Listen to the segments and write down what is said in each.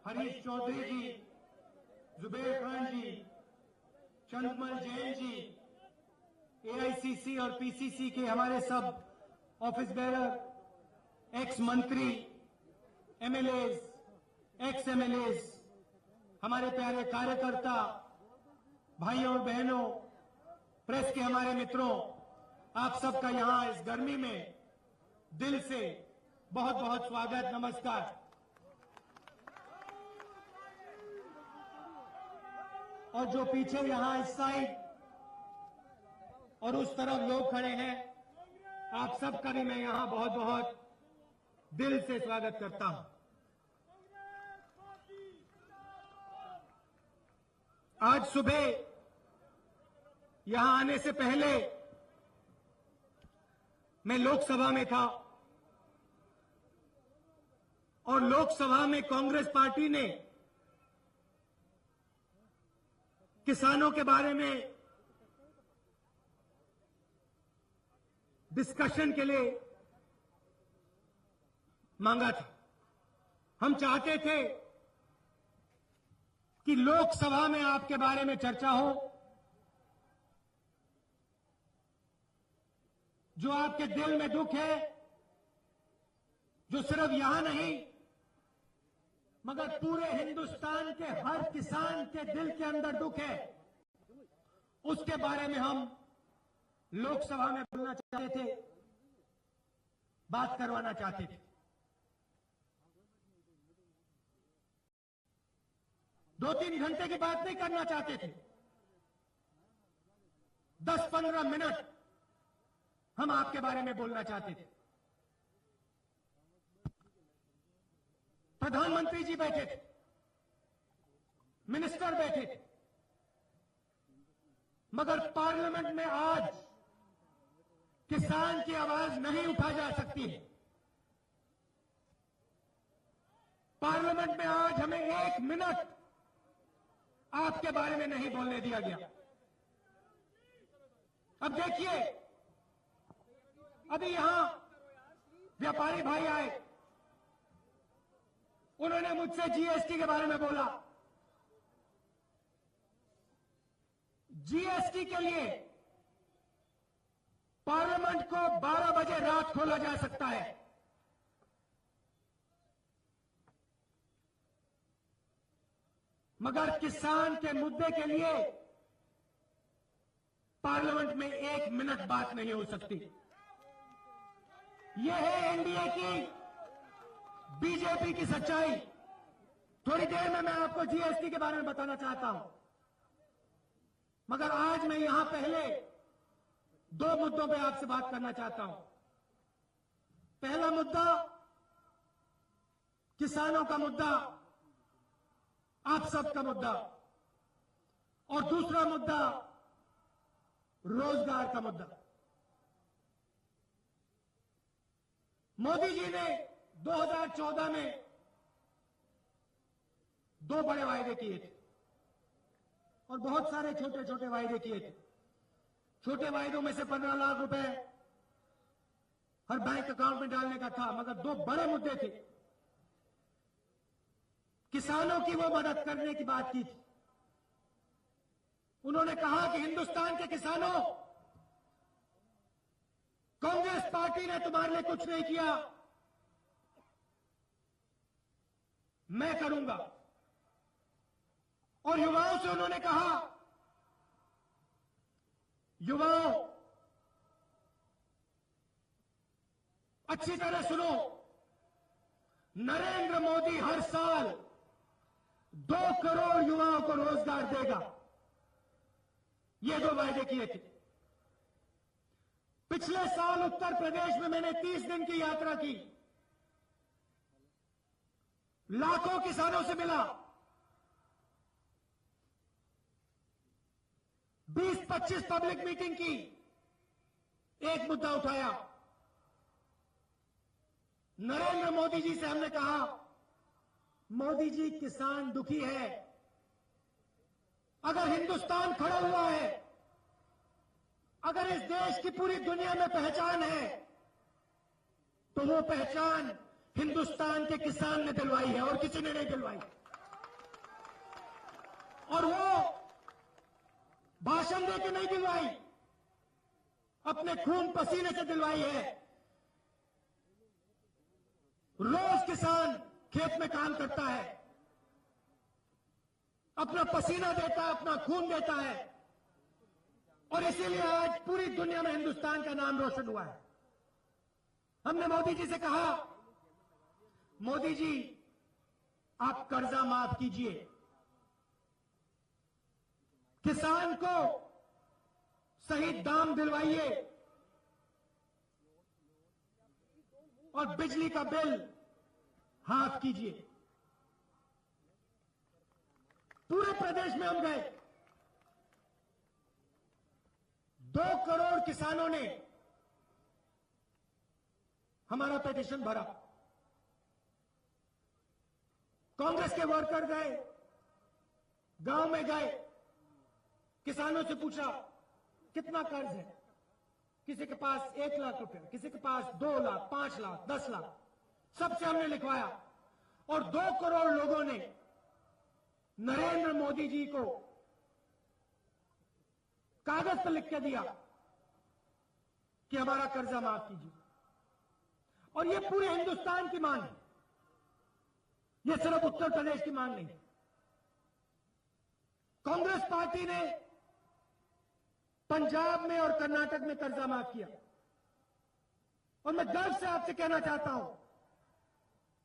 हरीश चौधरी जी, जुबेर खान जी, Chandramal Jain ji, AICC और PCC के हमारे सब ऑफिस बेरर, एक्स मंत्री, एमएलएज, एक्स एमएलएज, हमारे प्यारे कार्यकर्ता, भाइयों और बहनों, प्रेस के हमारे मित्रों, आप सबका यहां इस गर्मी में दिल से बहुत बहुत स्वागत, नमस्कार। और जो पीछे यहां इस साइड और उस तरफ लोग खड़े हैं, आप सबका भी मैं यहां बहुत बहुत दिल से स्वागत करता हूं। आज सुबह यहां आने से पहले मैं लोकसभा में था और लोकसभा में कांग्रेस पार्टी ने किसानों के बारे में डिस्कशन के लिए मांगा था। हम चाहते थे कि लोकसभा में आपके बारे में चर्चा हो, जो आपके दिल में दुख है, जो सिर्फ यहां नहीं मगर पूरे हिंदुस्तान के हर किसान के दिल के अंदर दुख है, उसके बारे में हम लोकसभा में बोलना चाहते थे, बात करवाना चाहते थे। 2-3 घंटे की बात नहीं करना चाहते थे, 10-15 मिनट हम आपके बारे में बोलना चाहते थे। प्रधानमंत्री जी बैठे थे, मिनिस्टर बैठे थे, मगर पार्लियामेंट में आज किसान की आवाज नहीं उठा जा सकती है। पार्लियामेंट में आज हमें 1 मिनट आपके बारे में नहीं बोलने दिया गया। अब देखिए, अभी यहां व्यापारी भाई आए, उन्होंने मुझसे जीएसटी के बारे में बोला। जीएसटी के लिए पार्लियामेंट को 12 बजे रात खोला जा सकता है, मगर किसान के मुद्दे के लिए पार्लियामेंट में 1 मिनट बात नहीं हो सकती। यह है एनडीए की, बीजेपी की सच्चाई। थोड़ी देर में मैं आपको जीएसटी के बारे में बताना चाहता हूं, मगर आज मैं यहां पहले 2 मुद्दों पे आपसे बात करना चाहता हूं। पहला मुद्दा किसानों का मुद्दा, आप सबका मुद्दा, और दूसरा मुद्दा रोजगार का मुद्दा। मोदी जी ने 2014 में 2 बड़े वायदे किए थे और बहुत सारे छोटे छोटे वायदे किए थे। छोटे वायदों में से 15 लाख रुपए हर बैंक अकाउंट में डालने का था, मगर 2 बड़े मुद्दे थे। किसानों की वो मदद करने की बात की थी। उन्होंने कहा कि हिंदुस्तान के किसानों, कांग्रेस पार्टी ने तुम्हारे लिए कुछ नहीं किया, मैं करूंगा। और युवाओं से उन्होंने कहा, युवाओं अच्छी तरह सुनो, नरेंद्र मोदी हर साल 2 करोड़ युवाओं को रोजगार देगा। ये 2 वायदे किए थे। पिछले साल उत्तर प्रदेश में मैंने 30 दिन की यात्रा की, लाखों किसानों से मिला, 20-25 पब्लिक मीटिंग की। एक मुद्दा उठाया, नरेंद्र मोदी जी से हमने कहा, मोदी जी किसान दुखी है, अगर हिंदुस्तान खड़ा हुआ है, अगर इस देश की पूरी दुनिया में पहचान है, तो वो पहचान हिंदुस्तान के किसान ने दिलवाई है और किसी ने नहीं दिलवाई। भाषण देके नहीं दिलवाई, अपने खून पसीने से दिलवाई है। रोज किसान खेत में काम करता है, अपना पसीना देता है, अपना खून देता है, और इसीलिए आज पूरी दुनिया में हिंदुस्तान का नाम रोशन हुआ है। हमने मोदी जी से कहा, मोदी जी आप कर्जा माफ कीजिए, किसान को सही दाम दिलवाइए और बिजली का बिल हाफ कीजिए। पूरे प्रदेश में हम गए, 2 करोड़ किसानों ने हमारा पिटीशन भरा। कांग्रेस के वर्कर गए, गांव में गए, किसानों से पूछा कितना कर्ज है। किसी के पास 1 लाख रुपए, किसी के पास 2 लाख, 5 लाख, 10 लाख, सबसे हमने लिखवाया। और 2 करोड़ लोगों ने नरेंद्र मोदी जी को कागज पर लिख के दिया कि हमारा कर्जा माफ कीजिए। और ये पूरे हिंदुस्तान की मांग है, ये सिर्फ उत्तर प्रदेश की मांग नहीं है। कांग्रेस पार्टी ने पंजाब में और कर्नाटक में कर्जा माफ किया। और मैं गर्व से आपसे कहना चाहता हूं,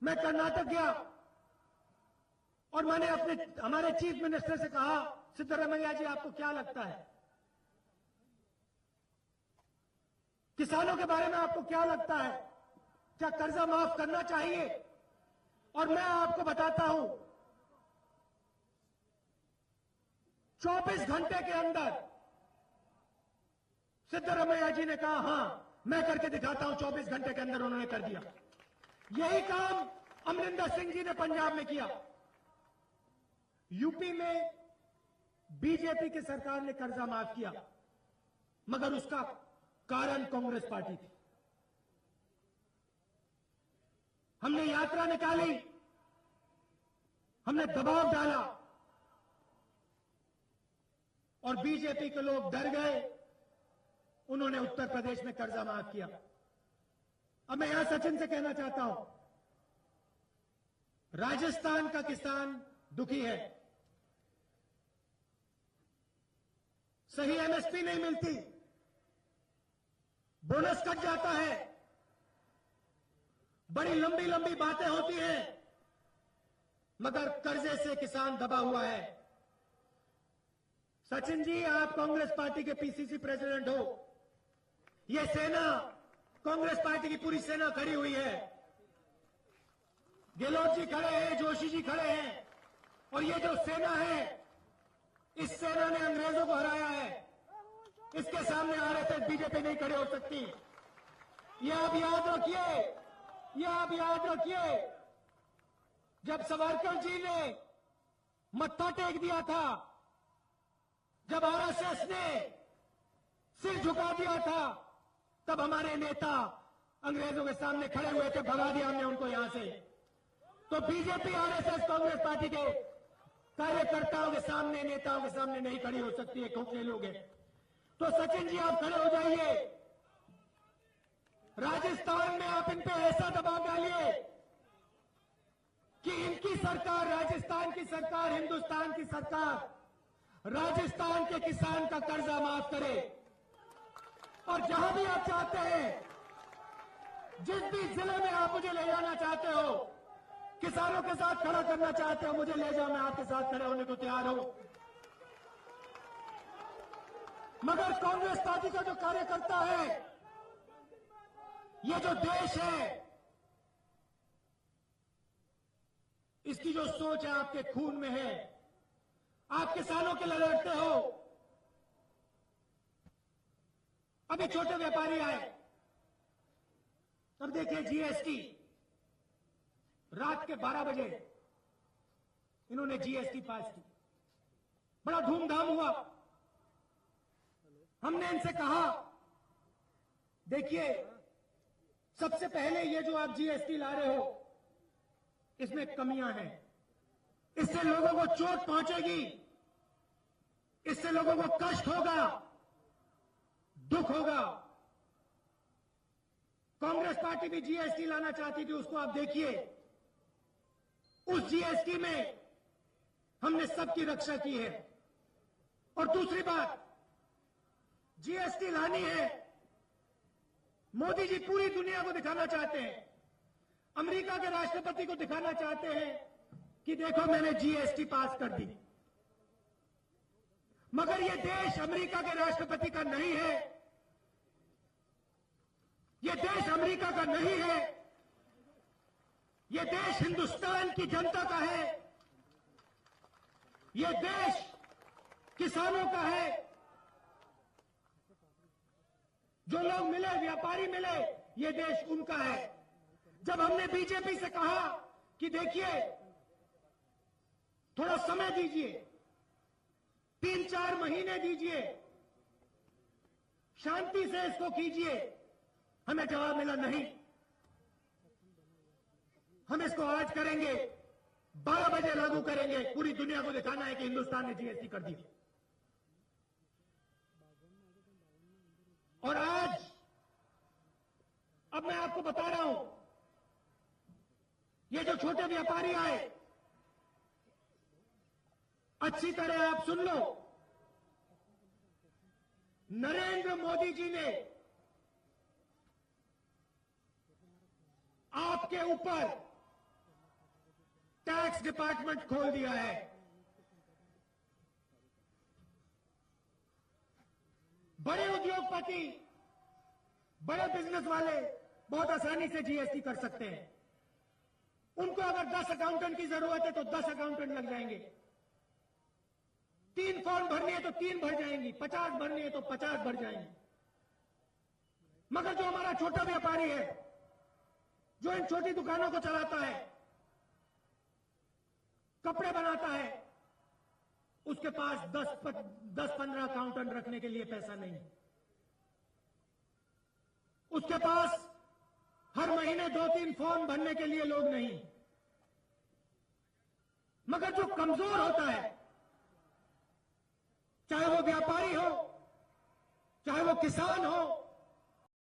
मैं कर्नाटक गया और मैंने हमारे चीफ मिनिस्टर से कहा, सिद्धरामैया जी आपको क्या लगता है, किसानों के बारे में आपको क्या लगता है, क्या कर्जा माफ करना चाहिए? और मैं आपको बताता हूं, 24 घंटे के अंदर सिद्धरामैया जी ने कहा हां मैं करके दिखाता हूं। 24 घंटे के अंदर उन्होंने कर दिया। यही काम अमरिंदर सिंह जी ने पंजाब में किया। यूपी में बीजेपी की सरकार ने कर्जा माफ किया, मगर उसका कारण कांग्रेस पार्टी थी। हमने यात्रा निकाली, हमने दबाव डाला और बीजेपी के लोग डर गए, उन्होंने उत्तर प्रदेश में कर्जा माफ किया। अब मैं यहां सचिन से कहना चाहता हूं, राजस्थान का किसान दुखी है, सही एमएसपी नहीं मिलती, बोनस कट जाता है, बड़ी लंबी लंबी बातें होती हैं, मगर कर्जे से किसान दबा हुआ है। सचिन जी, आप कांग्रेस पार्टी के पीसीसी प्रेसिडेंट हो, ये सेना, कांग्रेस पार्टी की पूरी सेना खड़ी हुई है। गहलोत जी खड़े हैं, जोशी जी खड़े हैं, और ये जो सेना है, इस सेना ने अंग्रेजों को हराया है। इसके सामने आरएसएस, बीजेपी नहीं खड़े हो सकती। ये आप याद रखिए, ये आप याद रखिए। जब सावरकर जी ने मत्था टेक दिया था, जब आरएसएस ने सिर झुका दिया था, तब हमारे नेता अंग्रेजों के सामने खड़े हुए थे, भगा दिया हमने उनको यहां से। तो बीजेपी, आरएसएस, कांग्रेस पार्टी के कार्यकर्ताओं के सामने, नेताओं के सामने नहीं खड़ी हो सकती है, खोखले लोग हैं। तो सचिन जी आप खड़े हो जाइए, राजस्थान में आप इन पे ऐसा दबाव डालिए कि इनकी सरकार, राजस्थान की सरकार, हिंदुस्तान की सरकार राजस्थान के किसान का कर्जा माफ करे। और जहां भी आप चाहते हैं, जिस भी जिले में आप मुझे ले जाना चाहते हो, किसानों के साथ खड़ा करना चाहते हो, मुझे ले जाओ, मैं आपके साथ खड़े होने को तैयार हूं। मगर कांग्रेस पार्टी का जो कार्यकर्ता है, ये जो देश है, इसकी जो सोच है आपके खून में है। आप किसानों के लिए लड़ते हो। अभी छोटे व्यापारी आए, अब देखिए जीएसटी, रात के 12 बजे इन्होंने जीएसटी पास की, बड़ा धूमधाम हुआ। हमने इनसे कहा, देखिए सबसे पहले ये जो आप जीएसटी ला रहे हो, इसमें कमियां हैं, इससे लोगों को चोट पहुंचेगी, इससे लोगों को कष्ट होगा, दुख होगा। कांग्रेस पार्टी भी जीएसटी लाना चाहती थी, उसको आप देखिए। उस जीएसटी में हमने सबकी रक्षा की है। और दूसरी बात, जीएसटी लानी है, मोदी जी पूरी दुनिया को दिखाना चाहते हैं, अमेरिका के राष्ट्रपति को दिखाना चाहते हैं कि देखो मैंने जीएसटी पास कर दी। मगर यह देश अमेरिका के राष्ट्रपति का नहीं है, यह देश अमेरिका का नहीं है, यह देश हिंदुस्तान की जनता का है, यह देश किसानों का है। जो लोग मिले, व्यापारी मिले, यह देश उनका है। जब हमने बीजेपी से कहा कि देखिए थोड़ा समय दीजिए, 3-4 महीने दीजिए, शांति से इसको कीजिए, हमें जवाब मिला नहीं, हम इसको आज करेंगे, 12 बजे लागू करेंगे, पूरी दुनिया को दिखाना है कि हिंदुस्तान ने जीएसटी कर दी। और आज अब मैं आपको बता रहा हूं, ये जो छोटे व्यापारी आए, अच्छी तरह आप सुन लो, नरेंद्र मोदी जी ने आपके ऊपर टैक्स डिपार्टमेंट खोल दिया है। बड़े उद्योगपति, बड़े बिजनेस वाले बहुत आसानी से जीएसटी कर सकते हैं। उनको अगर 10 अकाउंटेंट की जरूरत है तो 10 अकाउंटेंट लग जाएंगे। 3 फॉर्म भरनी है तो 3 भर जाएंगी, 50 भरनी है तो 50 भर जाएंगी। मगर जो हमारा छोटा व्यापारी है, जो इन छोटी दुकानों को चलाता है, कपड़े बनाता है, उसके पास 10-15 अकाउंटेंट रखने के लिए पैसा नहीं है। उसके पास हर महीने 2-3 फॉर्म भरने के लिए लोग नहीं। मगर जो कमजोर होता है, चाहे वो व्यापारी हो, चाहे वो किसान हो,